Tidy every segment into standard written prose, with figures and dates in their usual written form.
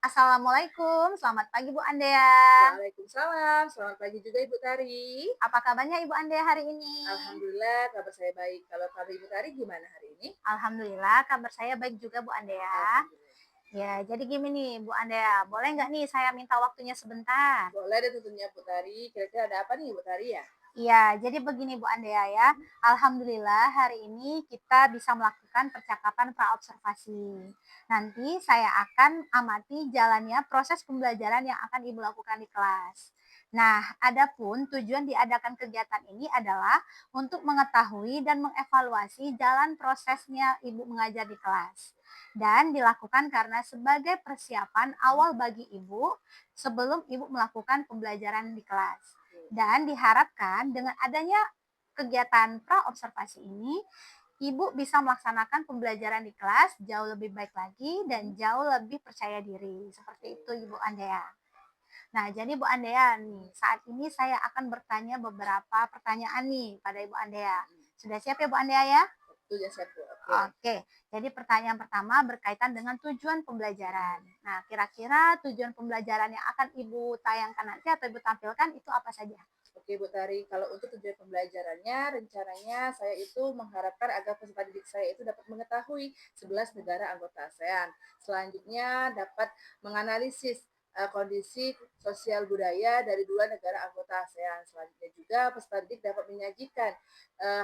Assalamualaikum, selamat pagi Bu Andea. Waalaikumsalam, selamat pagi juga Ibu Tari. Apa kabarnya Ibu Andea hari ini? Alhamdulillah kabar saya baik. Kalau kabar Ibu Tari gimana hari ini? Alhamdulillah kabar saya baik juga Bu Andea. Alhamdulillah. Ya, jadi gini nih Bu Andea, boleh nggak nih saya minta waktunya sebentar? Boleh deh tentunya Bu Tari. Kira-kira ada apa nih Ibu Tari ya? Iya, jadi begini Bu Andea ya. Alhamdulillah hari ini kita bisa melakukan percakapan praobservasi. Nanti saya akan amati jalannya proses pembelajaran yang akan Ibu lakukan di kelas. Nah, adapun tujuan diadakan kegiatan ini adalah untuk mengetahui dan mengevaluasi jalan prosesnya Ibu mengajar di kelas. Dan dilakukan karena sebagai persiapan awal bagi Ibu sebelum Ibu melakukan pembelajaran di kelas. Dan diharapkan dengan adanya kegiatan pra-observasi ini, Ibu bisa melaksanakan pembelajaran di kelas jauh lebih baik lagi dan jauh lebih percaya diri. Seperti itu Ibu Andea. Nah, jadi Bu Andea nih, saat ini saya akan bertanya beberapa pertanyaan nih pada Ibu Andea. Sudah siap ya Bu Andea ya? Betul ya saya Bu. Oke. Oke, jadi pertanyaan pertama berkaitan dengan tujuan pembelajaran. Nah, kira-kira tujuan pembelajaran yang akan Ibu tayangkan nanti atau Ibu tampilkan itu apa saja? Oke Bu Tari, kalau untuk tujuan pembelajarannya, rencananya saya itu mengharapkan agar peserta didik saya itu dapat mengetahui 11 negara anggota ASEAN. Selanjutnya dapat menganalisis kondisi sosial budaya dari dua negara anggota ASEAN. Selanjutnya juga peserta didik dapat menyajikan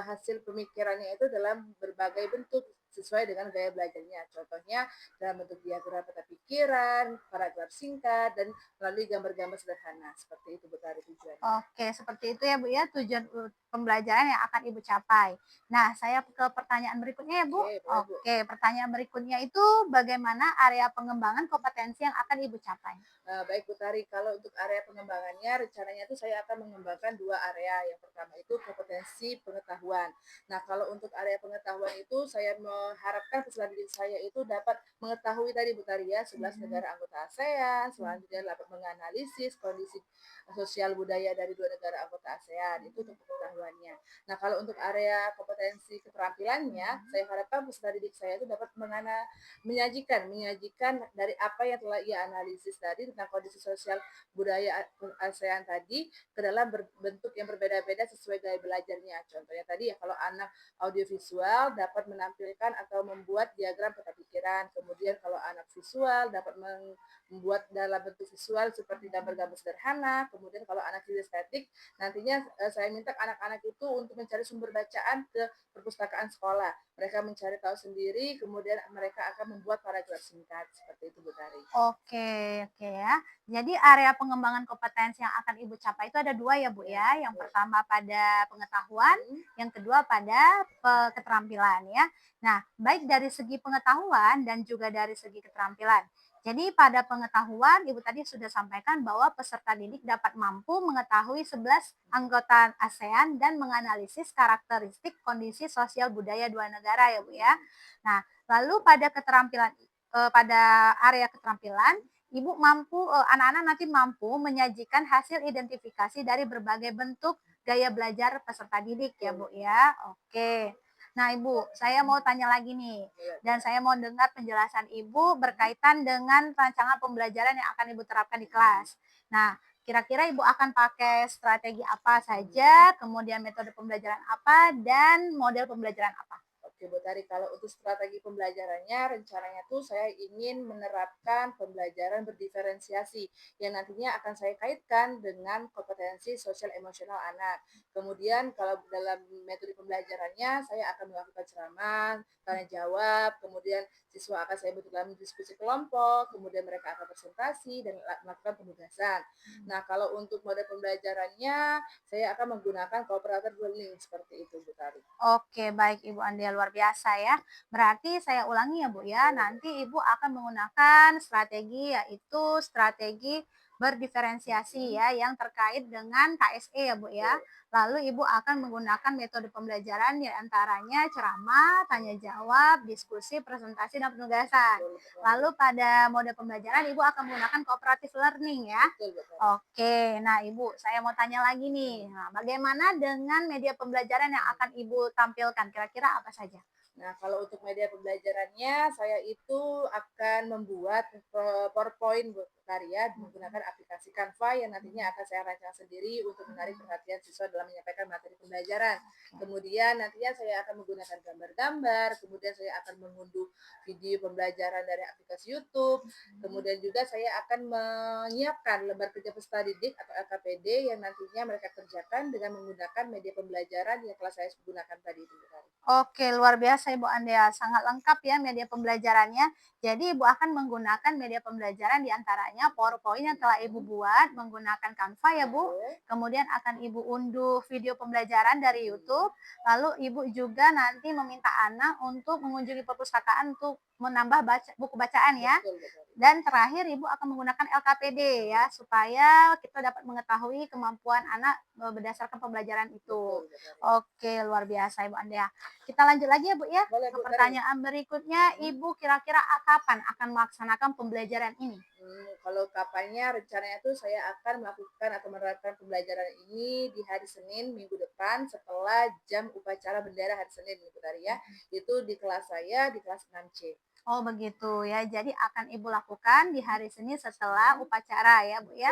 hasil pemikirannya itu dalam berbagai bentuk sesuai dengan gaya belajarnya. Contohnya dalam bentuk diagram peta pikiran, paragraf singkat, dan melalui gambar-gambar sederhana. Seperti itu Bu Tari tujuannya. Oke, seperti itu ya Bu ya, tujuan pembelajaran yang akan Ibu capai. Nah, saya ke pertanyaan berikutnya ya Bu. Oke, boleh Bu. Oke, pertanyaan berikutnya itu bagaimana area pengembangan kompetensi yang akan Ibu capai? Baik Bu Tari, kalau untuk area pengembangannya rencananya itu saya akan mengembangkan 2 area. Yang pertama itu kompetensi pengetahuan. Nah, kalau untuk area pengetahuan itu saya mengharapkan peserta didik saya itu dapat mengetahui tadi Bu Tari ya, 11 Mhm. negara anggota ASEAN, selanjutnya dapat menganalisis kondisi sosial budaya dari 2 negara anggota ASEAN, itu untuk pengetahuannya. Nah, kalau untuk area kompetensi keterampilannya, saya harapkan peserta didik saya itu dapat menyajikan dari apa yang telah ia analisis tadi tentang kondisi sosial budaya ASEAN tadi ke dalam bentuk yang berbeda-beda sesuai gaya belajarnya. Contohnya tadi ya kalau anak audiovisual dapat menampilkan atau membuat diagram peta pikiran. Kemudian kalau anak visual dapat membuat dalam bentuk visual seperti gambar-gambar sederhana. Kemudian kalau anak kinestetik nantinya saya minta anak-anak itu untuk mencari sumber bacaan ke perpustakaan sekolah. Mereka mencari tahu sendiri, kemudian mereka akan membuat paragraf singkat seperti itu Bu Tari. Oke ya. Jadi area pengembangan kompetensi yang akan Ibu capai itu ada 2 ya Bu Ya, ya, yang betul. pertama pada pengetahuan, Hmm, yang kedua pada keterampilan ya. Nah, baik dari segi pengetahuan dan juga dari segi keterampilan. Jadi pada pengetahuan Ibu tadi sudah sampaikan bahwa peserta didik dapat mampu mengetahui 11 anggota ASEAN dan menganalisis karakteristik kondisi sosial budaya dua negara ya Bu ya. Nah, lalu pada keterampilan pada area keterampilan, Ibu mampu anak-anak nanti mampu menyajikan hasil identifikasi dari berbagai bentuk gaya belajar peserta didik ya, betul. Bu, ya. Oke. Nah, Ibu, saya mau tanya lagi nih, Iya, dan saya mau dengar penjelasan Ibu berkaitan dengan rancangan pembelajaran yang akan Ibu terapkan di kelas. Nah, kira-kira Ibu akan pakai strategi apa saja, kemudian metode pembelajaran apa, dan model pembelajaran apa? oke Bu Tari, kalau untuk strategi pembelajarannya, rencananya tuh saya ingin menerapkan pembelajaran berdiferensiasi yang nantinya akan saya kaitkan dengan kompetensi sosial emosional anak. Kemudian kalau dalam metode pembelajarannya, saya akan melakukan ceramah, tanya jawab, kemudian siswa akan saya bentuk dalam diskusi kelompok, kemudian mereka akan presentasi dan melakukan penugasan. Nah, kalau untuk mode pembelajarannya, saya akan menggunakan cooperative learning seperti itu Bu Tari. Oke, baik Ibu Andea, luar biasa ya. Berarti saya ulangi ya Bu ya, Boleh Bu. nanti Ibu akan menggunakan strategi yaitu strategi berdiferensiasi Mhm, ya yang terkait dengan KSE ya Bu ya. betul. Lalu Ibu akan menggunakan metode pembelajaran di antaranya ceramah, tanya jawab, diskusi, presentasi, dan penugasan. Betul, betul. Lalu pada mode pembelajaran Ibu akan menggunakan cooperative learning ya. Betul, betul. Oke, nah Ibu, saya mau tanya lagi nih. Nah, bagaimana dengan media pembelajaran yang akan Ibu tampilkan? Kira-kira apa saja? Nah, kalau untuk media pembelajarannya, saya itu akan membuat PowerPoint buat karya menggunakan aplikasi Canva yang nantinya akan saya rancang sendiri untuk menarik perhatian siswa dalam menyampaikan materi pembelajaran. Kemudian nantinya saya akan menggunakan gambar-gambar, kemudian saya akan mengunduh video pembelajaran dari aplikasi YouTube, kemudian juga saya akan menyiapkan lembar kerja peserta didik atau LKPD yang nantinya mereka kerjakan dengan menggunakan media pembelajaran yang telah saya gunakan tadi itu. Oke, luar biasa Ibu Andea, sangat lengkap ya media pembelajarannya. Jadi Ibu akan menggunakan media pembelajaran diantaranya PowerPoint yang telah Ibu buat menggunakan Canva ya Bu. Kemudian akan Ibu unduh video pembelajaran dari YouTube. Lalu Ibu juga nanti meminta anak untuk mengunjungi perpustakaan untuk menambah buku bacaan ya. Dan terakhir Ibu akan menggunakan LKPD ya, supaya kita dapat mengetahui kemampuan anak berdasarkan pembelajaran itu. Oke, luar biasa Ibu Andea. Kita lanjut lagi ya Bu ya. Boleh, Ke Bu, pertanyaan berikutnya, Ibu kira-kira kapan akan melaksanakan pembelajaran ini? Kalau kapannya rencananya tuh saya akan melakukan atau menerapkan pembelajaran ini di hari Senin minggu depan setelah jam upacara bendera hari Senin Ibu Tari ya. Itu di kelas saya di kelas 6C. Oh begitu ya, jadi akan Ibu lakukan di hari Senin setelah upacara ya Bu ya.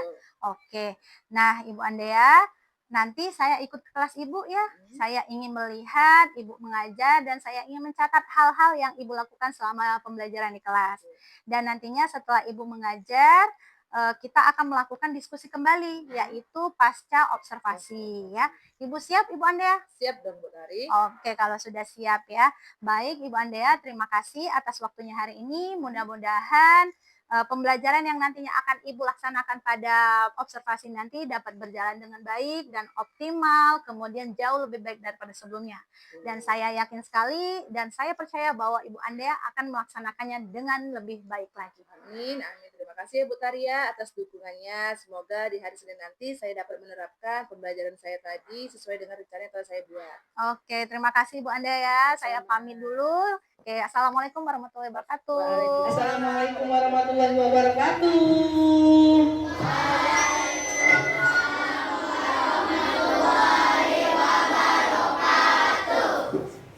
Oke, nah Ibu Andea, nanti saya ikut ke kelas Ibu ya. Saya ingin melihat Ibu mengajar dan saya ingin mencatat hal-hal yang Ibu lakukan selama pembelajaran di kelas. Dan nantinya setelah Ibu mengajar, kita akan melakukan diskusi kembali, yaitu pasca observasi ya. Ibu siap Ibu Andea? Siap dong Bu Tari. Oke, kalau sudah siap ya. Baik Ibu Andea, terima kasih atas waktunya hari ini. Mudah-mudahan pembelajaran yang nantinya akan Ibu laksanakan pada observasi nanti dapat berjalan dengan baik dan optimal, kemudian jauh lebih baik daripada sebelumnya. Dan saya yakin sekali dan saya percaya bahwa Ibu Andea akan melaksanakannya dengan lebih baik lagi. Amin, amin. Terima kasih Bu Taria atas dukungannya. Semoga di hari Senin nanti saya dapat menerapkan pembelajaran saya tadi sesuai dengan rencana yang telah saya buat. Oke, terima kasih Bu Andea ya. Saya pamit dulu. Oke, Assalamualaikum warahmatullahi wabarakatuh. Assalamualaikum warahmatullahi wabarakatuh.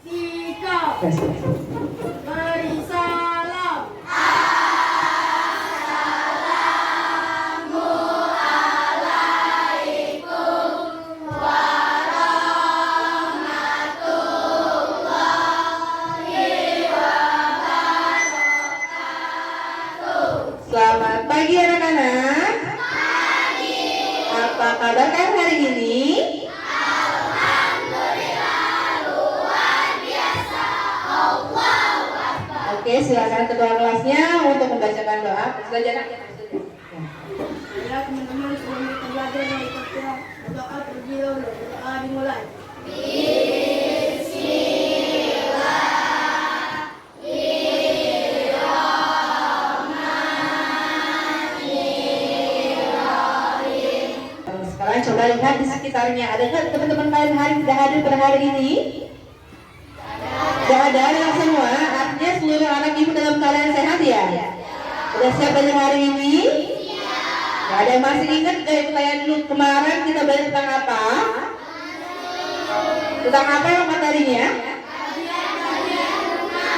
Sikap. Beri salam. Selamat pagi anak-anak. Apa kabar kalian hari ini? Oke, silakan ketua kelasnya untuk membacakan doa. Silakan. Ya teman-teman, sebelum kita belajar dari Al-Quran, berdoa terlebih dahulu. Doa dimulai. Sekarang coba lihat di sekitarnya. Ada nggak teman-teman kalian hari tidak hadir pada hari ini? Tidak ada yang semua. Artinya seluruh anak ibu dalam keadaan sehat ya? Udah siap belajar hari ini? Gak ada yang masih ingat gak ibu tanya dulu kemarin kita belajar tentang apa? Tentang apa yang materinya?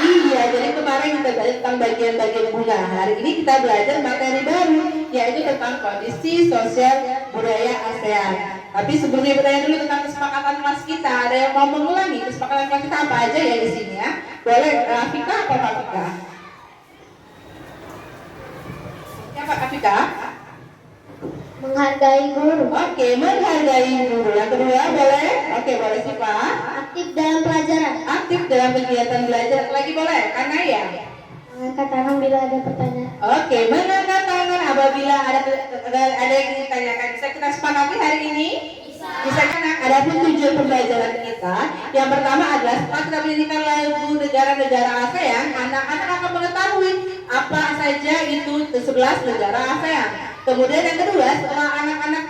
Iya, jadi kemarin kita belajar tentang bagian-bagian bunga. Hari ini kita belajar materi baru, yaitu tentang kondisi sosial budaya ASEAN. Tapi sebelumnya bertanya dulu tentang kesepakatan kelas kita, ada yang mau mengulangi kesepakatan kelas kita apa aja ya di sini ya? Boleh, Rafika apa Rafika? Siapa Rafika? Menghargai guru. Oke, menghargai guru. Yang kedua boleh? Oke, boleh Siva. Aktif dalam pelajaran. Aktif dalam kegiatan belajar. Lagi boleh? Karena ya. Mengangkat tangan bila ada pertanyaan. Oke, mengangkat tangan apabila ada yang ingin ditanyakan. Bisa kita sepakati hari ini? Bisa kan? Adapun tujuan pembelajaran kita, yang pertama adalah setelah kita menyanyikan lagu negara-negara ASEAN, anak-anak akan mengetahui apa saja itu 11 negara ASEAN. Kemudian yang kedua, setelah anak-anak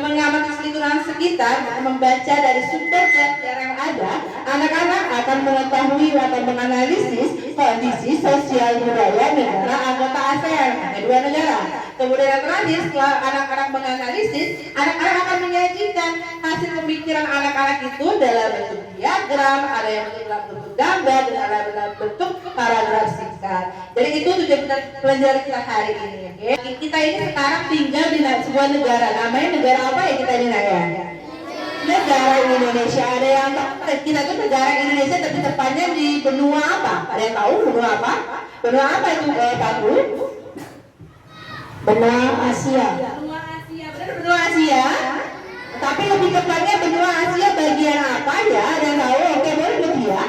mengamati lingkungan sekitar, membaca dari sumber yang ada, anak-anak akan mengetahui atau menganalisis kondisi sosial budaya negara anggota ASEAN. dua negara. Kemudian yang terakhir, setelah anak-anak menganalisis, anak-anak akan menyajikan hasil pemikiran anak-anak itu dalam bentuk diagram, ada yang dalam bentuk gambar, dan ada dalam bentuk paragraf singkat. Jadi itu tujuan pelajaran kita hari ini. Okay? Kita ini sekarang tinggal di sebuah negara. Namanya negara apa ya kita ini Naya? Negara Indonesia. Ada yang tahu kita tuh negara Indonesia tapi tepatnya di benua apa? Ada yang tahu benua apa? Benua apa itu Pak Guru? Benua Asia. Benua Asia, benar? Benua Asia. Tapi lebih tepatnya benua Asia bagian apa ya? Ada yang tahu? Oke, boleh lebih ya?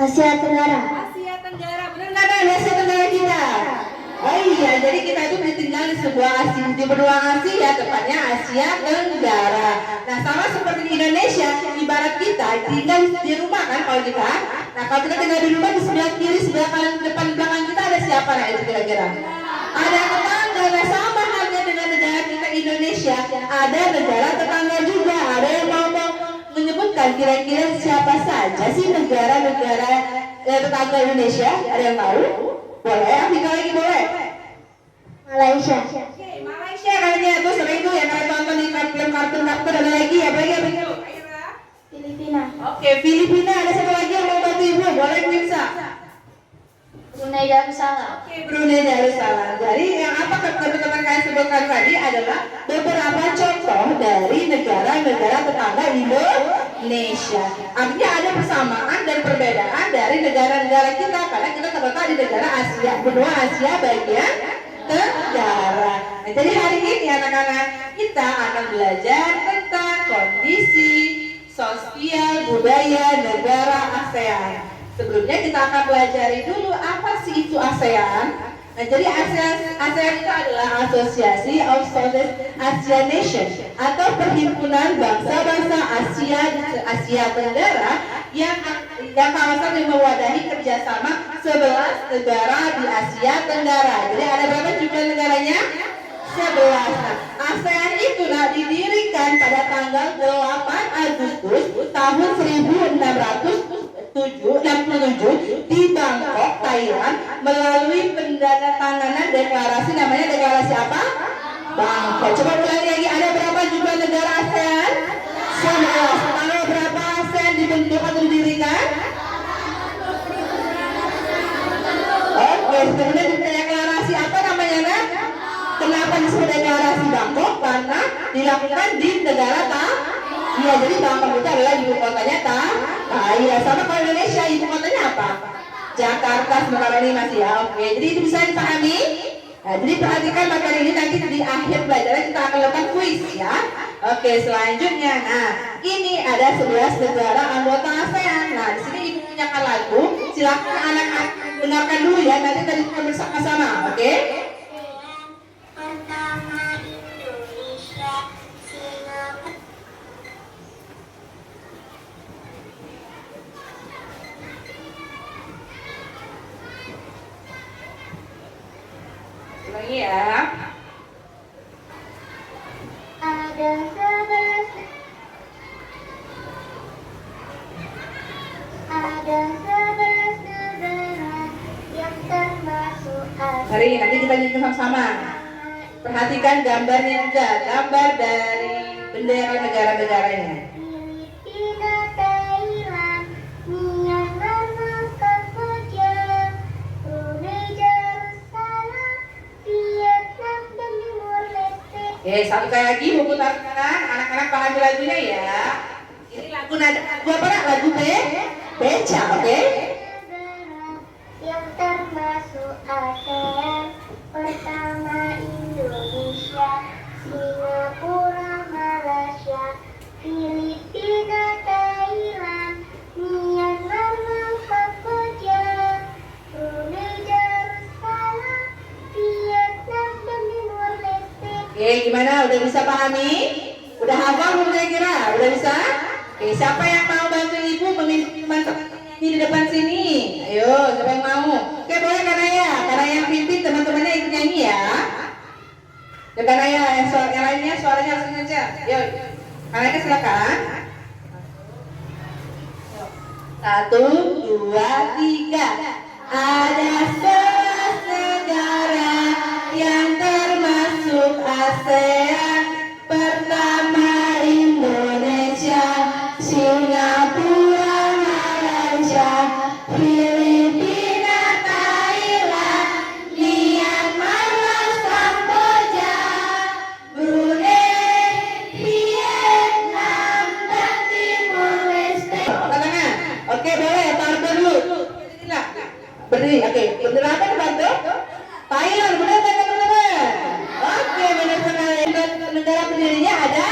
Asia Tenggara. Asia Tenggara, benar? Nggak ada Asia Tenggara kita. Oh iya, jadi kita itu tinggal di sebuah Asia, di benua Asia, tepatnya Asia Tenggara. Nah, sama seperti di Indonesia, ibarat kita tinggal di rumah kan kalau kita. Nah, kalau kita tinggal di rumah di sebelah kiri, sebelah kanan, depan, belakang kita ada siapa nah itu kira-kira? Ada tetangga. Nah, sama halnya dengan negara kita Indonesia, ada negara tetangga juga. Ada yang mau menyebutkan kira-kira siapa saja sih negara-negara tetangga Indonesia? Ada yang tahu? Boleh, Afrika lagi boleh. Malaysia. Oke, Malaysia kayaknya tuh sering tuh ya kalian tonton di film kartun ada lagi ya, apa lagi? Filipina. Oke, Filipina. Ada satu lagi yang mau bantu ibu, boleh bisa? Brunei Darussalam. Oke, Brunei Darussalam. Jadi yang apa teman-teman kalian sebutkan tadi adalah beberapa contoh dari negara-negara tetangga Indonesia. Artinya ada persamaan dan perbedaan dari negara-negara kita karena kita terletak di negara Asia, benua Asia bagian Tenggara. Nah, jadi hari ini anak-anak kita akan belajar tentang kondisi sosial budaya negara ASEAN. Sebelumnya kita akan pelajari dulu apa sih itu ASEAN. Nah, jadi ASEAN itu adalah Association of Southeast Asian Nations atau perhimpunan bangsa-bangsa Asia Tenggara yang kawasan yang mewadahi kerjasama 11 negara di Asia Tenggara. Jadi ada berapa jumlah negaranya? 11. Nah, ASEAN itu didirikan pada tanggal 8 Agustus tahun 1967 di Bangkok, Thailand melalui pendantanganan deklarasi namanya deklarasi apa? Bangkok. Coba ulangi lagi, ada berapa jumlah negara ASEAN? 11. Tanggal berapa ASEAN dibentuk atau didirikan? Oke, kemudian deklarasi apa namanya? Kenapa disebut deklarasi Bangkok? Karena dilakukan di negara Iya, jadi Bangkok itu adalah ibu kotanya Thailand. Sama kalau Indonesia ibu kotanya apa? Jakarta. Sementara ini masih ya. Oke, jadi itu bisa dipahami. Nah, jadi perhatikan materi ini nanti di akhir pelajaran kita akan lakukan kuis ya. Oke, selanjutnya. Nah, ini ada 11 negara anggota ASEAN. Nah, di sini ibu punya lagu. Silakan anak-anak dengarkan dulu ya. Nanti kita bersama-sama. Oke? Pertama Indonesia, Singapura. Ulangi ya. Ada 11 negara yang termasuk ASEAN. Mari nanti kita nyanyi sama-sama. Perhatikan gambarnya juga, gambar dari bendera negara-negaranya. Filipina, Thailand, Myanmar, Kamboja, Brunei Darussalam, Vietnam, dan Timur Leste. Oke, satu kali lagi ibu putarkan, anak-anak pahami lagunya ya. Ini lagu nada apa nak? Lagu Beca, oke? Negara yang termasuk ASEAN. Pertama Indonesia, Singapura, Malaysia, Filipina, Thailand, Myanmar, Kamboja, Brunei Darussalam, Vietnam, dan Timur Leste. Oke, gimana? Udah bisa pahami? Udah hafal belum kira-kira? Udah bisa? Oke, siapa yang mau bantu ibu memimpin teman-teman ini di depan sini? Ayo, siapa yang mau? Oke, boleh Kanaya. Kanaya yang pimpin, teman-temannya ikut nyanyi ya. Ya Kanaya, yang lainnya suaranya langsung aja. Yuk, Kanaya silakan. 1, 2, 3. Ada 11 negara yang termasuk ASEAN. Pertama Indonesia, Singapura, Malaysia, Filipina, Thailand, Myanmar, Kamboja, Brunei, Vietnam, dan Timur Leste. Tangan. Oke, boleh. Bantu dulu. Berdiri. Oke. Bener apa nih bantu? Thailand. Bener kan teman-teman? Oke, bener sekali. Negara pendirinya ada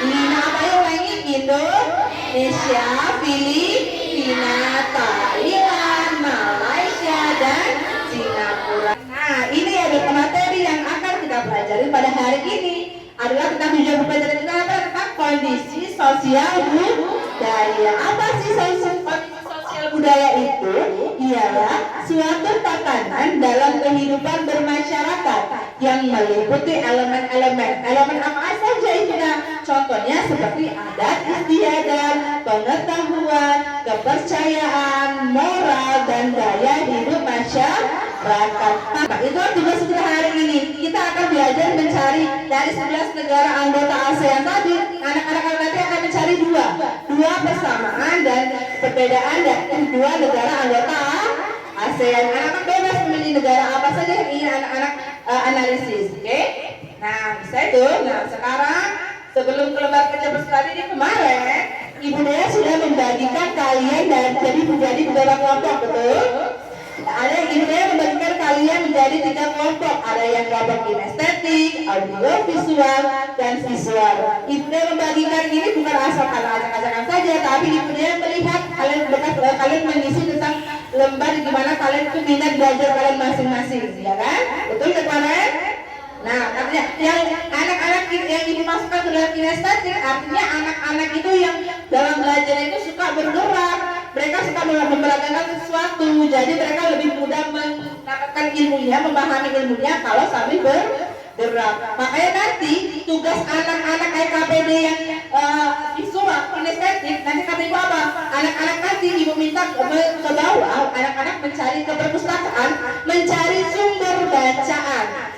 5 apa yang lagi? Indonesia, Filipina, Thailand, Malaysia, dan Singapura. Nah, ini ada materi yang akan kita pelajari pada hari ini adalah tentang tujuan pembelajaran kita apa? Tentang kondisi sosial budaya. Apa sih kondisi sosial budaya itu? Ialah suatu tatanan dalam kehidupan bermasyarakat yang meliputi elemen apa saja itu. Contohnya seperti adat istiadat, pengetahuan, kepercayaan, moral, dan gaya hidup masyarakat. Nah, itu tugas kita hari ini. Kita akan belajar mencari dari 11 negara anggota ASEAN tadi. Anak-anak nanti akan mencari dua persamaan dan perbedaan dari dua negara anggota ASEAN. Anak-anak bebas memilih negara apa saja yang ingin anak-anak analisis. Oke? Nah, bisa itu. Nah, sekarang sebelum ke lembar kerja studi ini kemarin, Ibu Dea sudah membagikan kalian dan jadi menjadi beberapa kelompok, betul? Ada Ibu Dea membagikan kalian menjadi 3 kelompok. Ada yang kelompok kinestetik, audio visual, dan visual. Ibu Dea membagikan ini bukan asal acak-acakan saja, tapi Ibu Dea melihat kalian mengisi tentang lembar di mana kalian itu minat belajar kalian masing-masing, ya kan? Betul kemarin? Nah, artinya yang anak-anak yang ini masukkan ke dalam kinestetik, artinya anak-anak itu yang dalam belajar itu suka bergerak, mereka suka memperagakan sesuatu, jadi mereka lebih mudah mendapatkan ilmunya, memahami ilmunya kalau sambil bergerak. Makanya nanti tugas anak-anak KPD yang visual kinestetik, nanti kata ibu apa? Anak-anak nanti ibu minta ke bawah, anak-anak mencari ke perpustakaan, mencari sumber bacaan.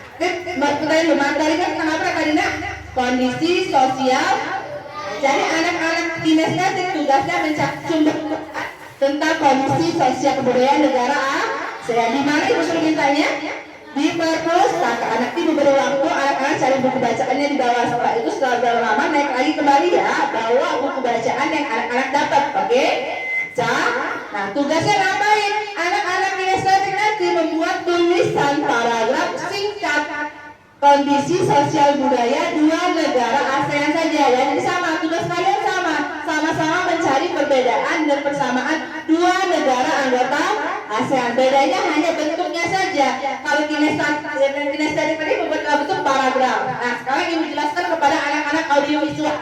Materi kan tentang apa tadi nak? Kondisi sosial. Jadi anak-anak kinestetik tugasnya mencari sumber tentang kondisi sosial kebudayaan negara ASEAN. Di mana ibu suruh mintanya? Di perpustakaan. Anak ibu beri waktu anak-anak cari buku bacaannya di bawah. Setelah itu setelah berapa lama naik lagi kembali ya, bawa buku bacaan yang anak-anak dapat. Oke? Nah, tugasnya ngapain? Anak-anak kinestetik nanti membuat tulisan paragraf singkat kondisi sosial budaya 2 negara ASEAN saja ya. Jadi sama, tugas kalian sama-sama mencari perbedaan dan persamaan 2 negara anggota ASEAN. Bedanya hanya bentuknya saja. Kalau kinestetik tadi membuat bentuk paragraf. Nah, sekarang ibu jelaskan kepada anak-anak audiovisual.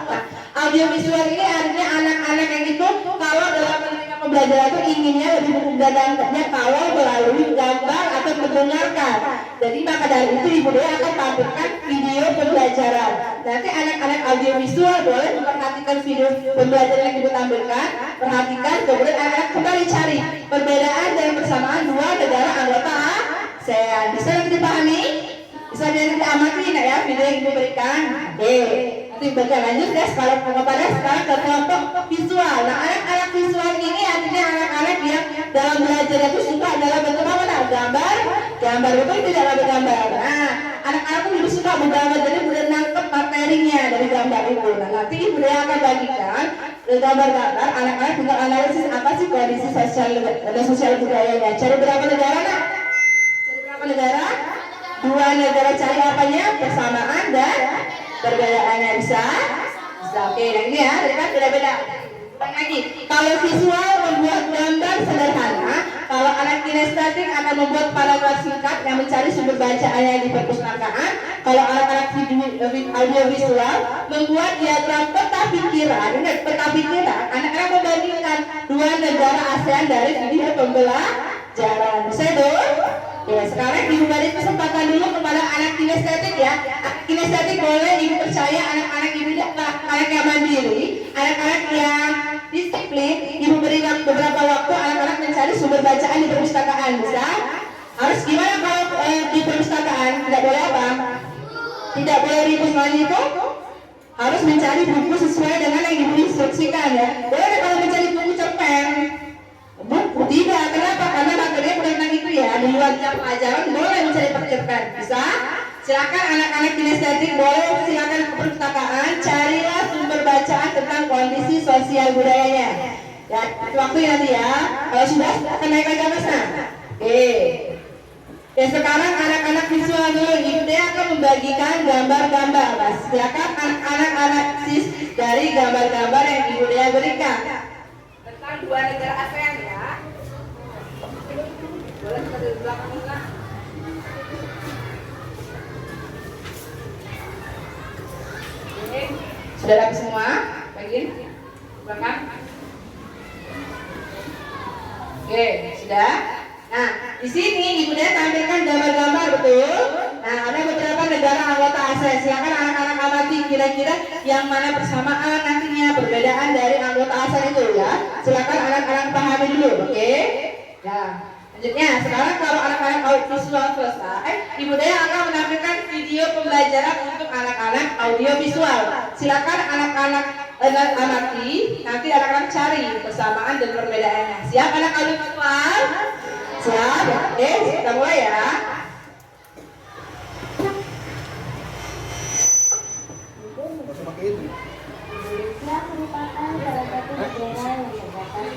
Audiovisual ini artinya anak-anak yang itu kalau dalam pembelajaran itu inginnya lebih memudahkannya kalau melalui gambar atau mendengarkan. Jadi maka dari itu ibu Dea akan tampilkan video pembelajaran. Nanti anak-anak audiovisual boleh memperhatikan video pembelajaran yang ibu tampilkan, perhatikan, kemudian anak-anak kembali cari perbedaan dan persamaan 2 negara anggota ASEAN. Bisa dipahami? Bisa diamati nak ya video yang ibu berikan. Nanti baca lanjut ya sekarang ke kelompok visual. Nah, anak-anak visual ini artinya anak-anak yang dalam belajar itu suka dalam bentuk apa? Gambar betul tidak ada gambar. Nah, anak-anak itu lebih suka bergambar, jadi udah nangkep materinya dari gambar itu. Nah, nanti ibu Dea akan bagikan gambar-gambar. Anak-anak tinggal analisis apa sih kondisi sosial budayanya. Cari berapa negara nak? Cari berapa negara? 2 negara, cari apanya? Persamaan dan perbedaannya. Bisa? Oke, nah ini ya, tadi kan beda-beda. Lagi, kalau visual membuat gambar sederhana, kalau anak kinestetik akan membuat paragraf singkat yang mencari sumber bacaannya di perpustakaan. Kalau anak-anak audiovisual membuat diagram peta pikiran. Peta pikiran, anak-anak membandingkan 2 negara ASEAN dari video pembelajaran. Bisa itu? Ya, sekarang ibu beri kesempatan dulu kepada anak kinestetik ya. Kinestetik boleh ibu percaya anak-anak ibu anak yang mandiri, anak-anak yang disiplin. Ibu berikan beberapa waktu anak-anak mencari sumber bacaan di perpustakaan. Bisa? Harus gimana kalau di perpustakaan? Tidak boleh apa? Tidak boleh ribut lagi itu? Harus mencari buku sesuai dengan yang diinstruksikan ya. Boleh kalau mencari buku cerpen? Buku tidak. Kenapa? Karena materinya tentang itu ya. Di luar jam pelajaran boleh mencari cerpen. Bisa? Silakan anak-anak kinestetik boleh silakan ke perpustakaan. Carilah sumber bacaan tentang kondisi sosial budayanya. Ya, waktu nanti ya. Kalau sudah akan naik lagi atasnya. Oke. Ya sekarang anak-anak visual dulu, Ibu Dea akan membagikan gambar-gambar. Silakan anak-anak analisis dari gambar-gambar yang Ibu Dea berikan tentang dua negara ASEAN ya. Boleh kita di belakang sana. Oke, sudah rapi semua? Bagian belakang. Oke, sudah. Nah, di sini Ibu Dea tampilkan gambar-gambar betul. Nah, ada beberapa negara anggota ASEAN. Silakan anak-anak amati kira-kira yang mana persamaan nantinya perbedaan dari anggota ASEAN itu ya. Silakan anak-anak pahami dulu, oke? Ya. Selanjutnya, sekarang kalau anak-anak audiovisual selesai, Ibu Dea akan menampilkan video pembelajaran untuk anak-anak audiovisual. Silakan anak-anak amati, nanti anak-anak cari persamaan dan perbedaannya. Siap anak audiovisual? Siap? Oke, kita mulai ya. Indonesia merupakan salah satu negara yang terdapat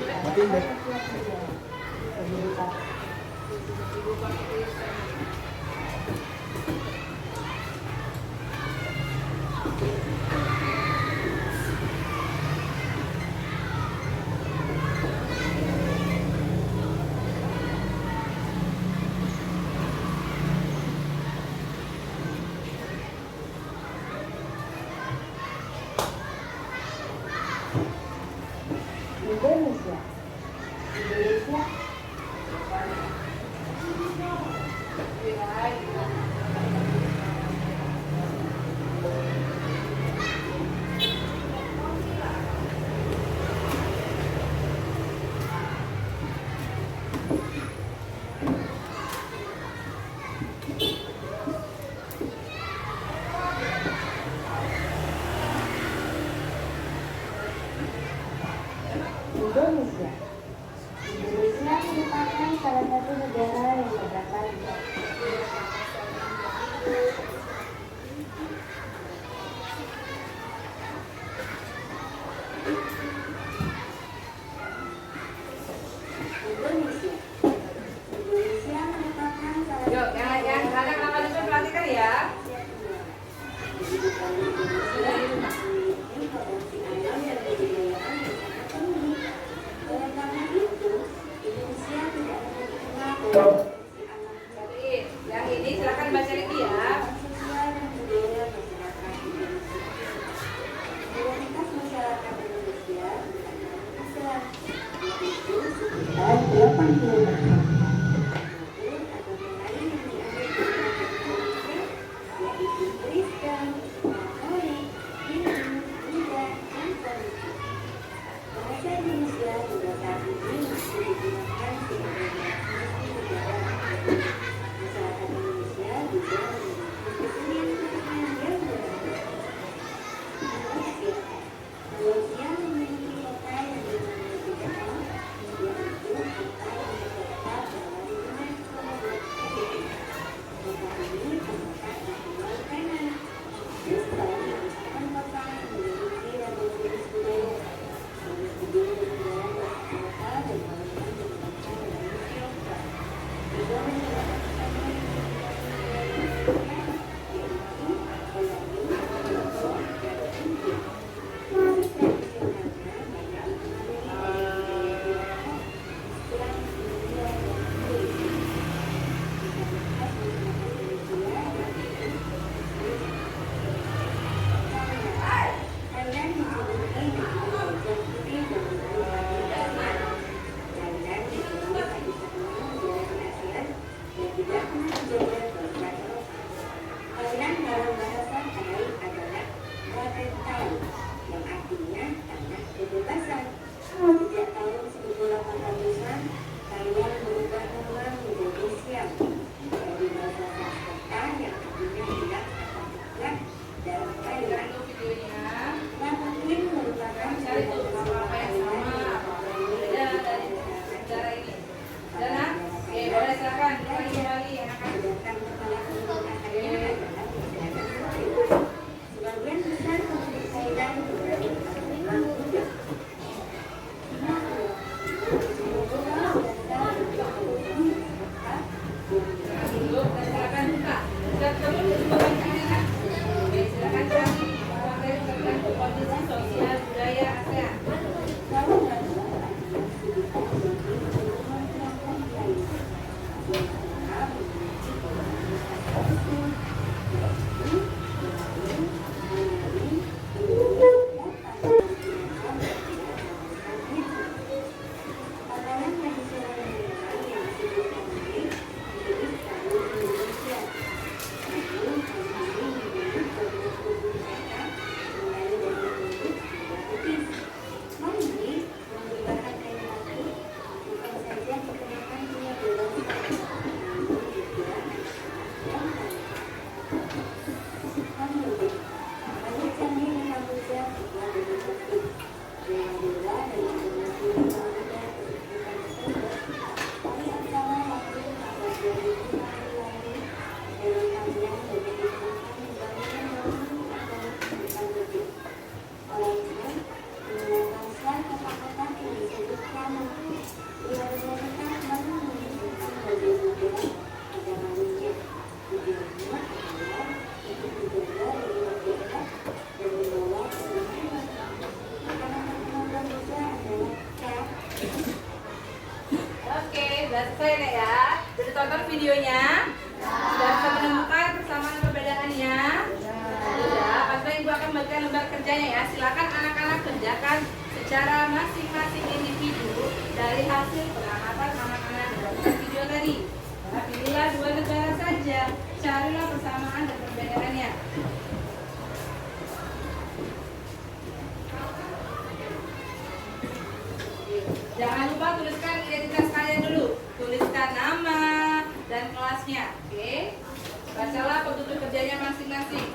Oke, sudah selesai nih ya. Sudah tonton videonya? Sudah bisa menemukan persamaan perbedaannya? Sudah. Pas Ibu akan membagikan lembar kerjanya ya. Silakan anak-anak kerjakan secara masing-masing individu dari hasil pengamatan anak-anak berdasarkan video tadi. Nah, pilihlah 2 negara saja. Carilah persamaan dan perbedaannya. Jangan lupa tuliskan identitas kalian dulu. Tuliskan nama dan kelasnya. Oke. Bacalah petunjuk kerjanya masing-masing.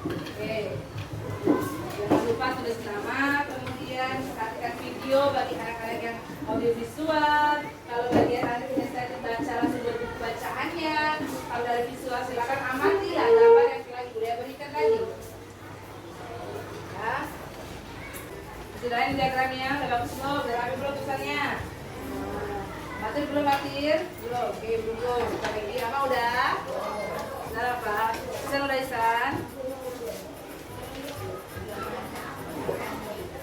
Oke. Jangan lupa tulis nama, kemudian perhatikan video bagi anak-anak yang audiovisual. Kalau bagian anak kinestetik baca langsung buku bacaannya. Kalau dari visual silakan amatilah gambar yang telah Ibu Dea berikan tadi. Ya. Selain diagramnya, udah bagus belum? Udah rapi belum tulisannya? Matir belum, Matir? Belum, oke belum. Kita lagi, apa udah? Udah apa? Isan udah Isan?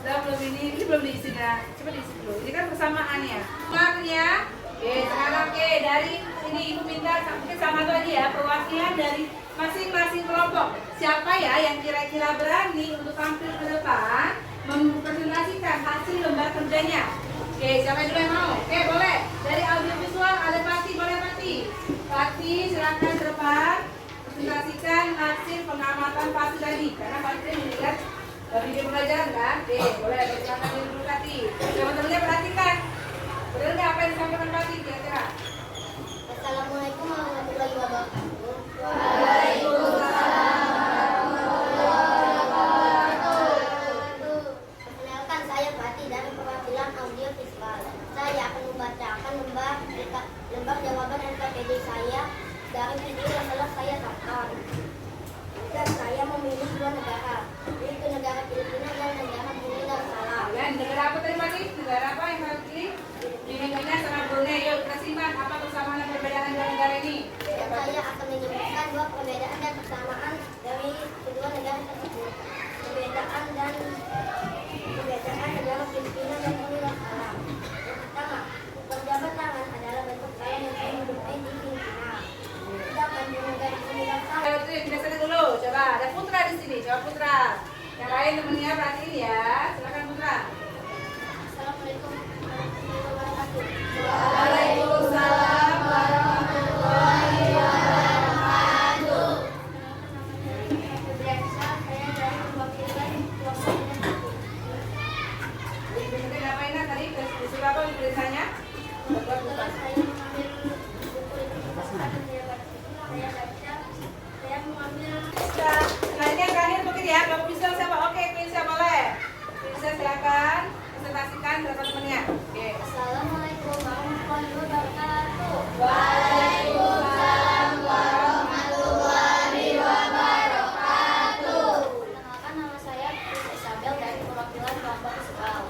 Udah belum ini belum diisi ya? Coba diisi dulu, ini kan persamaannya. Maknya, oke sekarang oke dari ini Ibu minta mungkin sama tuh aja ya, perwakilan dari masing-masing kelompok. Siapa ya yang kira-kira berani untuk tampil ke depan mempresentasikan hasil lembar kerjanya? Oke, siapa yang dulu yang mau? Oke, boleh. Dari audiovisual ada Pati, boleh Pati. Pati, silakan ke depan presentasikan hasil pengamatan Pati tadi. Karena Pati melihat video pembelajaran kan? Oke, boleh. Silakan dulu Pati. Teman-temannya perhatikan. Benar nggak apa yang disampaikan Pati kira-kira? Assalamualaikum warahmatullahi wabarakatuh. Waalaikumsalam. Perkenalkan, saya Pati dari perwakilan audio visual. Saya akan membacakan lembar jawaban NKPD saya dari video yang telah saya tonton. Dan saya memilih 2 negara, yaitu negara Filipina dan negara Brunei Darussalam. Ya, negara apa tadi Pati? Negara apa yang kalian pilih? Filipina sama Brunei. Yuk kita simak apa persamaan dan perbedaan dua negara ini. Dan saya akan menyebutkan 2 perbedaan dan persamaan dari kedua negara tersebut. Perbedaan adalah Filipina dan Brunei Darussalam. Yang pertama, berjabat tangan adalah bentuk tangan yang sering dijumpai di Filipina. Sedangkan di negara Brunei Darussalam, Ayo tuh kita lihat dulu. Coba ada Putra di sini. Coba Putra. Yang lain temennya perhatiin ya. Silakan Putra. Assalamualaikum warahmatullahi wabarakatuh. Waalaikumsalam warahmatullahi wabarakatuh. Saya dari perwakilan kelompok Filipina. Disebutin apa ini tadi? Disuruh apa tulisannya? Setelah saya mengambil buku identitas dan saya baca, saya mengambil Nah ini yang terakhir mungkin ya. Kamu bisa siapa? Oke, bisa boleh. Bisa silakan presentasikan teman-temannya. Oke. Assalamualaikum warahmatullahi wabarakatuh. Waalaikumsalam warahmatullahi wabarakatuh. Perkenalkan, nama saya Putri Isabel dari perwakilan kelompok visual.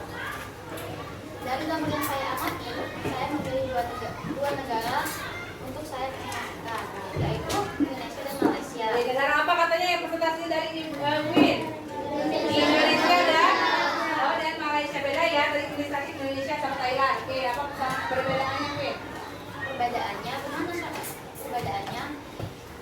Dari gambar yang saya amati, saya memilih dua negara untuk saya presentasikan, yaitu Indonesia dan Malaysia. Oke, negara apa katanya yang presentasi dari Win? Indonesia dan Malaysia. Beda ya, dari Indonesia sama Thailand. Oke, apa perbedaannya Win? Perbedaannya,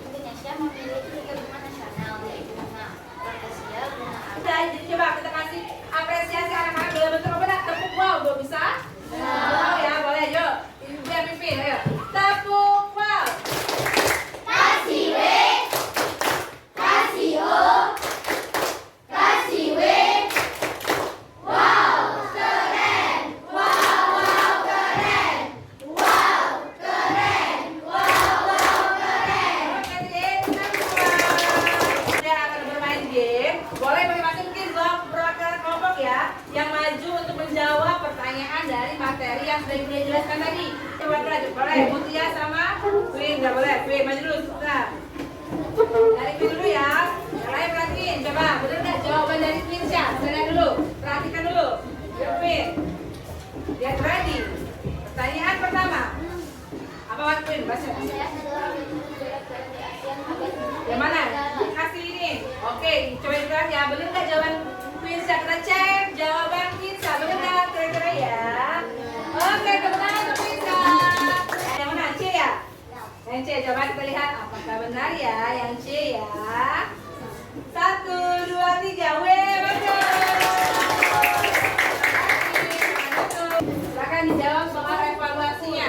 Indonesia memiliki bunga nasional, yaitu bunga akasia, bunga Udah, jadi coba kita kasih apresiasi anak-anak dalam bentuk apa dah? Tepuk wow, belum bisa? Wow ya, boleh yuk. Biar pimpin, ayo. Tepuk wow. nggak boleh. Mutia sama Queen nggak boleh. Queen maju dulu suka. Dari Queen dulu ya. Yang lain perhatiin. Coba bener nggak jawaban dari Queen siapa? Bener dulu. Perhatikan dulu. Yuk Queen. Get ready. Pertanyaan pertama. Apa buat Queen? Baca. Yang mana? Kasih ini. Oke, coba dilihat ya. Bener nggak jawaban Queen siapa? Kita cek jawaban Queen siapa. Bener nggak kira-kira ya? Oke, kebenaran untuk Queen siapa? Yang mana? C ya? Yang C. Coba kita lihat apakah benar ya yang C ya. 1, 2, 3. Weh, betul. Silakan dijawab soal evaluasinya.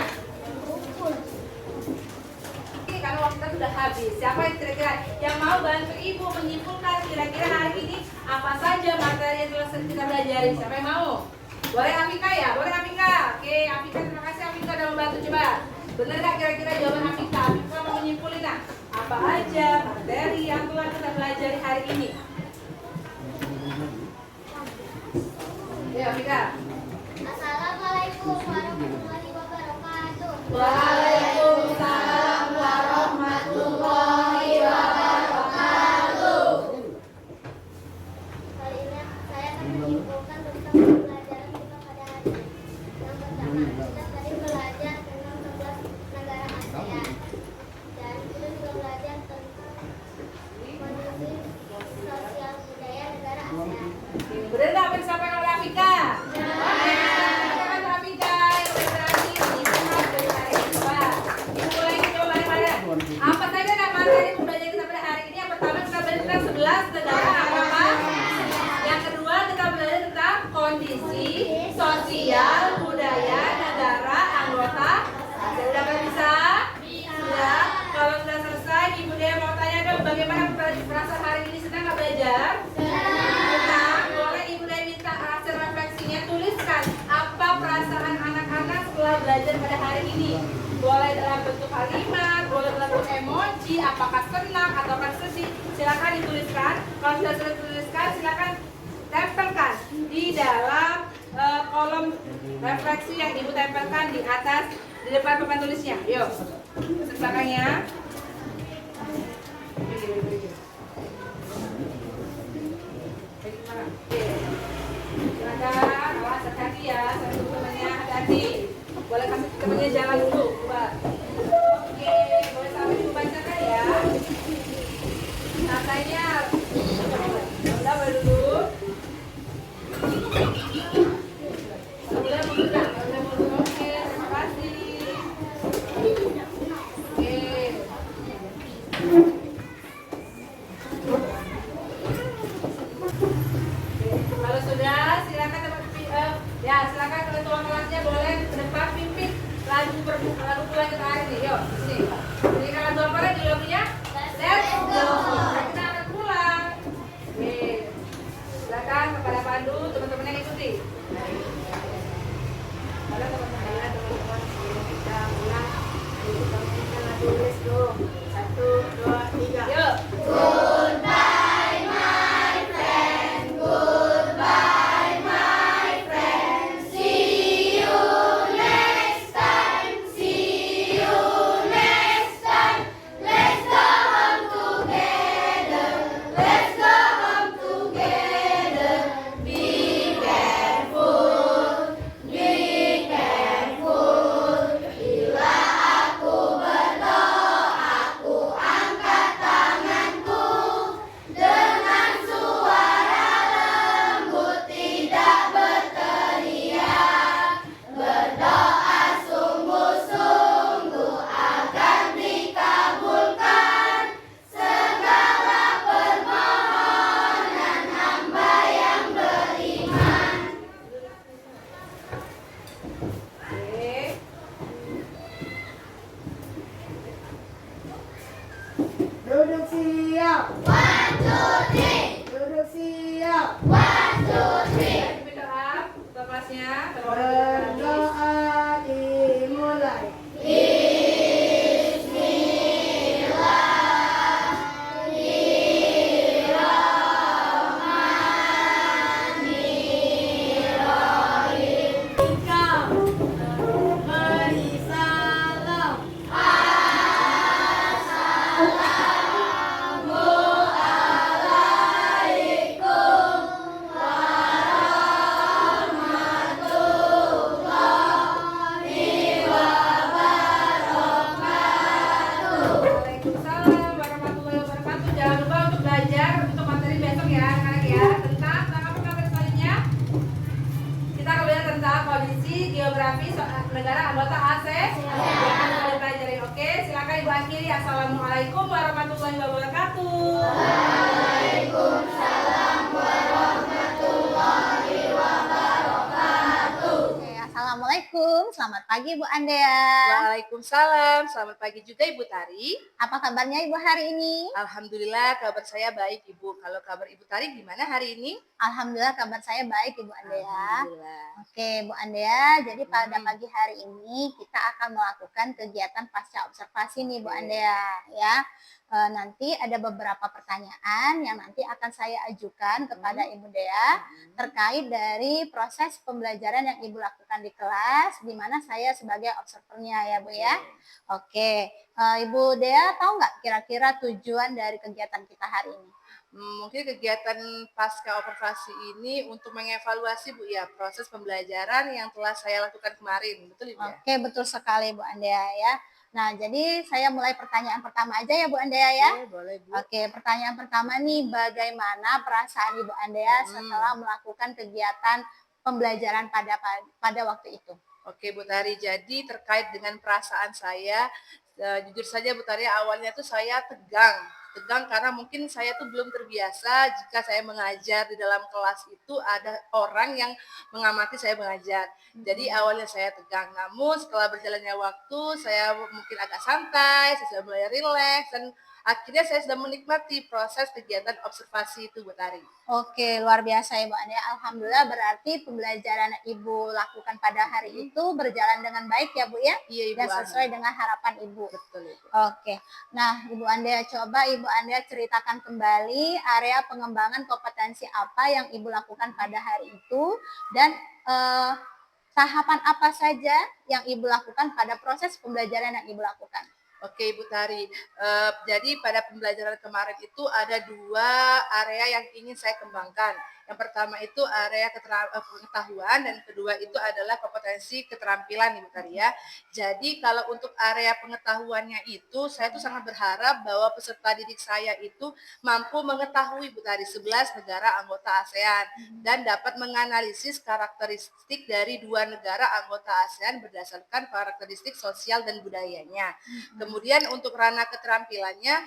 Ini karena waktu kita sudah habis. Siapa yang kira-kira yang mau bantu ibu menyimpulkan kira-kira hari ini apa saja materi yang telah kita pelajari? Siapa yang mau? Boleh Afika ya? Boleh Afika? Oke, Afika terima kasih Afika sudah membantu. Coba benar nggak kira-kira jawaban Afika? Afika mau menyimpulin nah, apa aja materi yang telah kita pelajari hari ini? Ya Afika. Assalamualaikum warahmatullahi wabarakatuh. Waalaikumsalam warahmatullahi wabarakatuh. Kali ini saya akan menyimpulkan tentang pembelajaran kita pada hari ini. Yang pertama, kita tadi belajar tentang 11 negara ASEAN. Dan kita juga belajar tentang kondisi sosial budaya negara ASEAN. Benar nggak apa yang disampaikan oleh Afika? Silakan Afika yang berarti menyimpulkan dari hari ini. Coba dimulai coba bareng-bareng. Apa saja nak materi pembelajaran kita pada hari ini? Yang pertama kita belajar tentang 11 negara apa? Yang kedua kita belajar tentang kondisi sosial budaya negara anggota. Sudah bisa? Sudah. Kalau sudah selesai, Ibu Dea mau tanya dong, bagaimana perasaan hari ini? Senang nggak belajar? Senang. Boleh Ibu Dea minta hasil refleksinya, tuliskan apa perasaan anak-anak setelah belajar pada hari ini. Boleh dalam bentuk kalimat, boleh dalam bentuk emoji, apakah senang atau sedih. Silakan dituliskan. Kalau sudah tuliskan, silakan tempelkan di dalam kolom refleksi yang Ibu tempelkan di atas di depan papan tulisnya. Yuk, belakangnya. Silakan, awas hati-hati ya, satu temannya hati-hati. Boleh kasih temannya jalan dulu, buat. Oke, boleh sampai dibacakan ya. Katanya, udah boleh dulu. Udah mundur, udah mundur. Oke, terima kasih. Oke. Kalau sudah, silakan ya silakan ketua kelasnya boleh ke depan pimpin lagu pulang kita hari ini. Yuk, sini. Jadi kalau dua orang di lobbynya, let's go. Kita akan pulang. Oke. Silakan kepada Pandu, teman-temannya ikuti. Kalau teman-teman sebelum kita pulang, kita lagu let's go. 1, 2, 3. Yuk. Goodbye my friend. Goodbye my friend. See you next time. See you next time. Let's go home together. Let's go home together. Be careful. Be careful. Bila aku berdoa, aku angkat tanganku dengan suara lembut, tidak berteriak. Berdoa sungguh-sungguh akan dikabulkan segala permohonan hamba yang beriman. Oke. Duduk siap. 1, 2, 3. Duduk siap. 1, 2, 3. Pimpin doa untuk kelasnya. Berdoa dimulai. Marisa negara anggota ASEAN yang akan dipelajari. Oke, silakan Ibu akhiri. Assalamualaikum warahmatullahi wabarakatuh. Oke, assalamualaikum, selamat pagi Bu Andea. Waalaikumsalam. Selamat pagi juga Ibu Tari. Apa kabarnya Ibu hari ini? Alhamdulillah kabar saya baik Ibu. Kalau kabar Ibu Tari gimana hari ini? Alhamdulillah kabar saya baik Ibu Andea. Alhamdulillah. Oke Bu Andea, jadi pada pagi hari ini kita akan melakukan kegiatan pasca observasi nih Bu Andea ya. Nanti ada beberapa pertanyaan yang nanti akan saya ajukan kepada Ibu Dea terkait dari proses pembelajaran yang Ibu lakukan di kelas, di mana saya sebagai observernya ya Bu ya. Oke, Ibu Dea tahu nggak kira-kira tujuan dari kegiatan kita hari ini? Mungkin kegiatan pasca observasi ini untuk mengevaluasi Bu ya proses pembelajaran yang telah saya lakukan kemarin, betul Ibu ya? Oke, betul sekali Bu Andea ya. Nah, jadi saya mulai pertanyaan pertama aja ya Bu Andea ya. Boleh Bu. Oke, pertanyaan pertama nih, bagaimana perasaan Ibu Andea setelah melakukan kegiatan pembelajaran pada waktu itu? Oke Bu Tari, jadi terkait dengan perasaan saya, jujur saja Bu Tari, awalnya tuh saya tegang karena mungkin saya tuh belum terbiasa jika saya mengajar di dalam kelas itu ada orang yang mengamati saya mengajar. Jadi awalnya saya tegang, namun setelah berjalannya waktu saya mungkin agak santai, saya sudah mulai rileks dan akhirnya saya sudah menikmati proses kegiatan observasi itu Bu Tari. Oke, luar biasa ya Bu Andea. Alhamdulillah berarti pembelajaran Ibu lakukan pada hari itu berjalan dengan baik ya Bu ya? Iya Ibu. Dan sesuai dengan harapan Ibu. Betul Ibu. Oke, nah Ibu Andea coba Ibu Andea ceritakan kembali area pengembangan kompetensi apa yang Ibu lakukan pada hari itu dan tahapan apa saja yang Ibu lakukan pada proses pembelajaran yang Ibu lakukan. Oke Ibu Tari, jadi pada pembelajaran kemarin itu ada 2 area yang ingin saya kembangkan. Yang pertama itu area pengetahuan dan kedua itu adalah kompetensi keterampilan Ibu Tari ya. Jadi kalau untuk area pengetahuannya itu saya tuh sangat berharap bahwa peserta didik saya itu mampu mengetahui Ibu Tari 11 negara anggota ASEAN dan dapat menganalisis karakteristik dari 2 negara anggota ASEAN berdasarkan karakteristik sosial dan budayanya. Kemudian untuk ranah keterampilannya,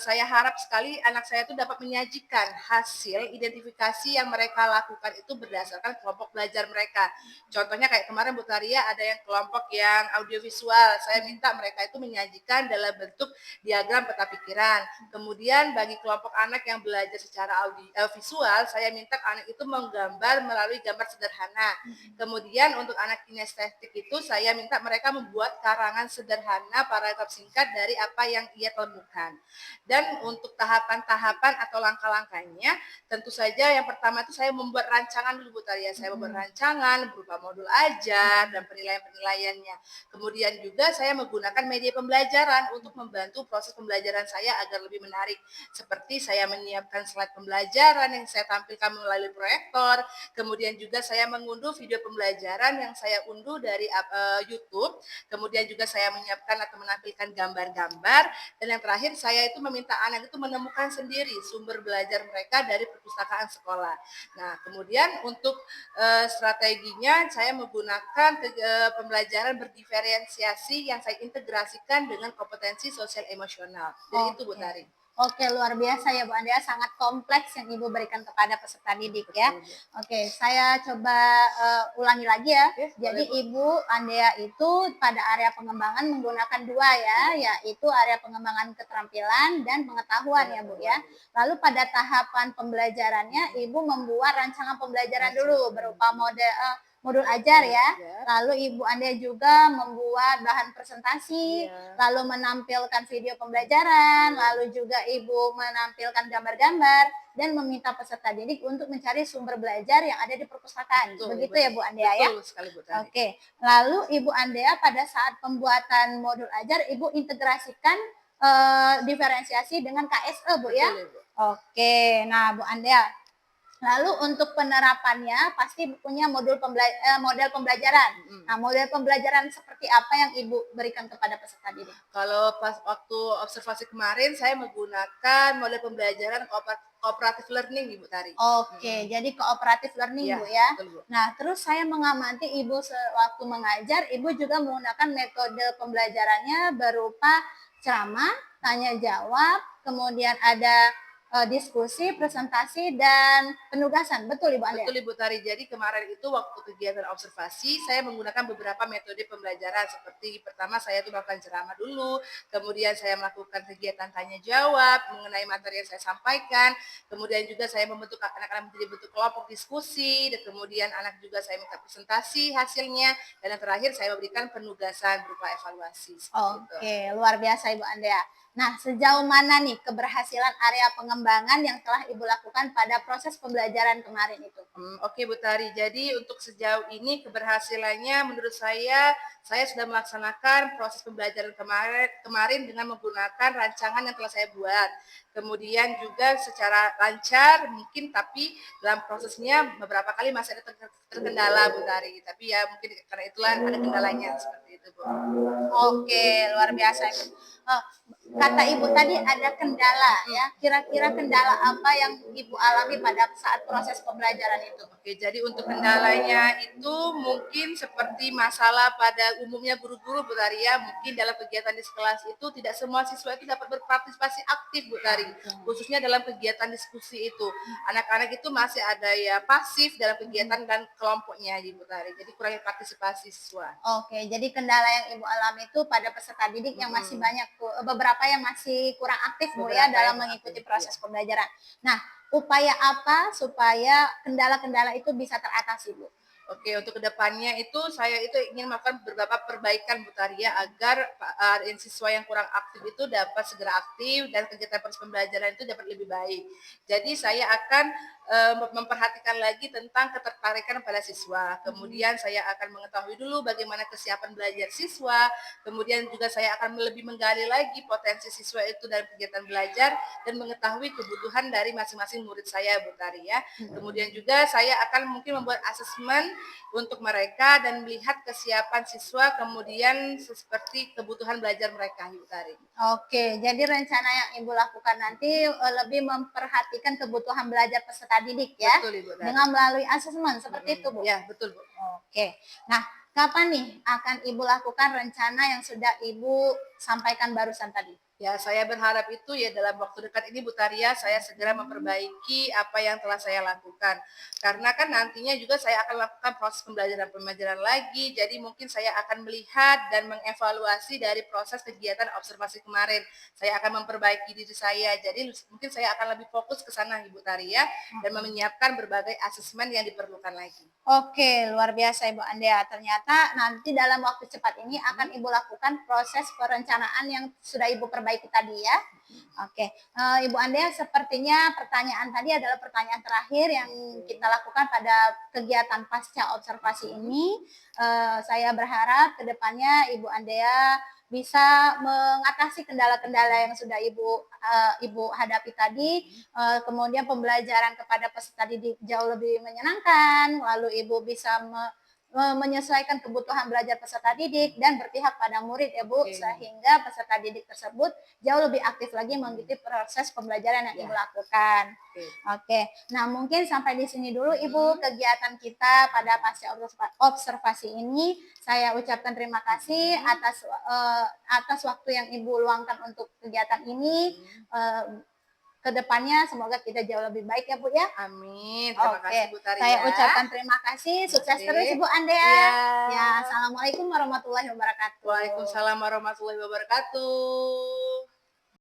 saya harap sekali anak saya itu dapat menyajikan hasil identifikasi yang mereka lakukan itu berdasarkan kelompok belajar mereka. Contohnya kayak kemarin Bu Taria ada yang kelompok yang audiovisual, saya minta mereka itu menyajikan dalam bentuk diagram peta pikiran. Kemudian bagi kelompok anak yang belajar secara visual, saya minta anak itu menggambar melalui gambar sederhana. Kemudian untuk anak kinestetik itu saya minta mereka membuat karangan sederhana paragraf singkat dari apa yang ia temukan. Dan untuk tahapan-tahapan atau langkah-langkahnya, tentu saja yang pertama itu saya membuat rancangan dulu Bu Taria. Saya membuat rancangan berupa modul ajar dan penilaian-penilaiannya. Kemudian juga saya menggunakan media pembelajaran untuk membantu proses pembelajaran saya agar lebih menarik. Seperti saya menyiapkan slide pembelajaran yang saya tampilkan melalui proyektor. Kemudian juga saya mengunduh video pembelajaran yang saya unduh dari YouTube. Kemudian juga saya menyiapkan atau menampilkan gambar-gambar. Dan yang terakhir saya itu meminta anak itu menemukan sendiri sumber belajar mereka dari perpustakaan sekolah. Nah, kemudian untuk strateginya saya menggunakan pembelajaran berdiferensiasi yang saya integrasikan dengan kompetensi sosial emosional. Jadi itu Bu Tari. Oke, luar biasa ya Bu Andea, sangat kompleks yang Ibu berikan kepada peserta didik ya. Oke, saya coba ulangi lagi ya. Jadi Ibu Andea itu pada area pengembangan menggunakan 2 ya, yaitu area pengembangan keterampilan dan pengetahuan ya Bu ya. Lalu pada tahapan pembelajarannya Ibu membuat rancangan pembelajaran dulu berupa modul ajar ya. Lalu Ibu Andea juga membuat bahan presentasi, lalu menampilkan video pembelajaran, lalu juga Ibu menampilkan gambar-gambar dan meminta peserta didik untuk mencari sumber belajar yang ada di perpustakaan. Begitu ya Bu Andea ya? Betul sekali Bu Tari. Oke. Lalu Ibu Andea pada saat pembuatan modul ajar Ibu integrasikan diferensiasi dengan KSE Bu ya? Betul, Bu. Oke. Nah, Bu Andea, Lalu untuk penerapannya pasti punya model pembelajaran. Nah, model pembelajaran seperti apa yang Ibu berikan kepada peserta didik? Kalau pas waktu observasi kemarin saya menggunakan model pembelajaran cooperative learning Ibu Tari. Oke, jadi cooperative learning Iya, Bu ya. betul, Bu. Nah, terus saya mengamati Ibu sewaktu mengajar, Ibu juga menggunakan metode pembelajarannya berupa ceramah, tanya jawab, kemudian ada diskusi, presentasi, dan penugasan. Betul Ibu Andrea? Betul Ibu Tari. Jadi kemarin itu waktu kegiatan observasi saya menggunakan beberapa metode pembelajaran seperti pertama saya itu melakukan ceramah dulu, kemudian saya melakukan kegiatan tanya jawab mengenai materi yang saya sampaikan, kemudian juga saya membentuk anak-anak menjadi bentuk kelompok diskusi, dan kemudian anak juga saya minta presentasi hasilnya, dan yang terakhir saya memberikan penugasan berupa evaluasi. Oke, luar biasa Ibu Andrea. Nah, sejauh mana nih keberhasilan area pengembangan yang telah Ibu lakukan pada proses pembelajaran kemarin itu? Oke Bu Tari, jadi untuk sejauh ini keberhasilannya menurut saya sudah melaksanakan proses pembelajaran kemarin dengan menggunakan rancangan yang telah saya buat. Kemudian juga secara lancar mungkin, tapi dalam prosesnya beberapa kali masih ada terkendala Bu Tari. Tapi ya mungkin karena itulah ada kendalanya seperti itu Bu. Oke, luar biasa Ibu. Kata Ibu tadi ada kendala ya. Kira-kira kendala apa yang Ibu alami pada saat proses pembelajaran itu? Oke, jadi untuk kendalanya itu mungkin seperti masalah pada umumnya guru-guru Bu Tari ya, mungkin dalam kegiatan di kelas itu tidak semua siswa itu dapat berpartisipasi aktif Bu Tari, khususnya dalam kegiatan diskusi itu. Anak-anak itu masih ada ya pasif dalam kegiatan dan kelompoknya Bu Tari, jadi kurangnya partisipasi siswa. Oke, jadi kendala yang Ibu alami itu pada peserta didik yang masih banyak, beberapa yang masih kurang aktif Bu ya Beberapa dalam yang mengikuti aktif, proses iya. pembelajaran. Nah, upaya apa supaya kendala-kendala itu bisa teratasi Bu? Oke, untuk kedepannya itu saya itu ingin melakukan beberapa perbaikan Bu Taria agar siswa yang kurang aktif itu dapat segera aktif dan kegiatan proses pembelajaran itu dapat lebih baik. Jadi saya akan memperhatikan lagi tentang ketertarikan pada siswa. Kemudian saya akan mengetahui dulu bagaimana kesiapan belajar siswa. Kemudian juga saya akan lebih menggali lagi potensi siswa itu dalam kegiatan belajar dan mengetahui kebutuhan dari masing-masing murid saya Bu Taria. Kemudian juga saya akan mungkin membuat asesmen untuk mereka dan melihat kesiapan siswa, kemudian seperti kebutuhan belajar mereka, Ibu Tari. Oke, jadi rencana yang Ibu lakukan nanti lebih memperhatikan kebutuhan belajar peserta didik ya, Betul, Ibu Tari. dengan melalui asesmen seperti itu Bu. Ya, betul Bu. Oke, nah kapan nih akan Ibu lakukan rencana yang sudah Ibu sampaikan barusan tadi? Ya, saya berharap itu ya dalam waktu dekat ini Bu Taria saya segera memperbaiki apa yang telah saya lakukan. Karena kan nantinya juga saya akan lakukan proses pembelajaran lagi, jadi mungkin saya akan melihat dan mengevaluasi dari proses kegiatan observasi kemarin. Saya akan memperbaiki diri saya, jadi mungkin saya akan lebih fokus ke sana Ibu Taria dan menyiapkan berbagai asesmen yang diperlukan lagi. Oke, luar biasa Ibu Andea. Ternyata nanti dalam waktu cepat ini akan Ibu lakukan proses perencanaan yang sudah Ibu perbaiki tadi ya. Oke, Ibu Andea sepertinya pertanyaan tadi adalah pertanyaan terakhir yang kita lakukan pada kegiatan pasca observasi ini. Saya berharap ke depannya Ibu Andea bisa mengatasi kendala-kendala yang sudah Ibu hadapi tadi, kemudian pembelajaran kepada peserta didik jauh lebih menyenangkan, lalu Ibu bisa menyesuaikan kebutuhan belajar peserta didik dan berpihak pada murid ya Bu, sehingga peserta didik tersebut jauh lebih aktif lagi mengikuti proses pembelajaran yang Ibu lakukan. Oke, nah mungkin sampai di sini dulu Ibu kegiatan kita pada pasca observasi ini. Saya ucapkan terima kasih atas waktu yang Ibu luangkan untuk kegiatan ini. Kedepannya semoga kita jauh lebih baik ya Bu ya. Amin. Terima kasih Bu Taria. Saya ucapkan terima kasih. Sukses terus Ibu Andea. Iya. Ya, assalamualaikum warahmatullahi wabarakatuh. Waalaikumsalam warahmatullahi wabarakatuh.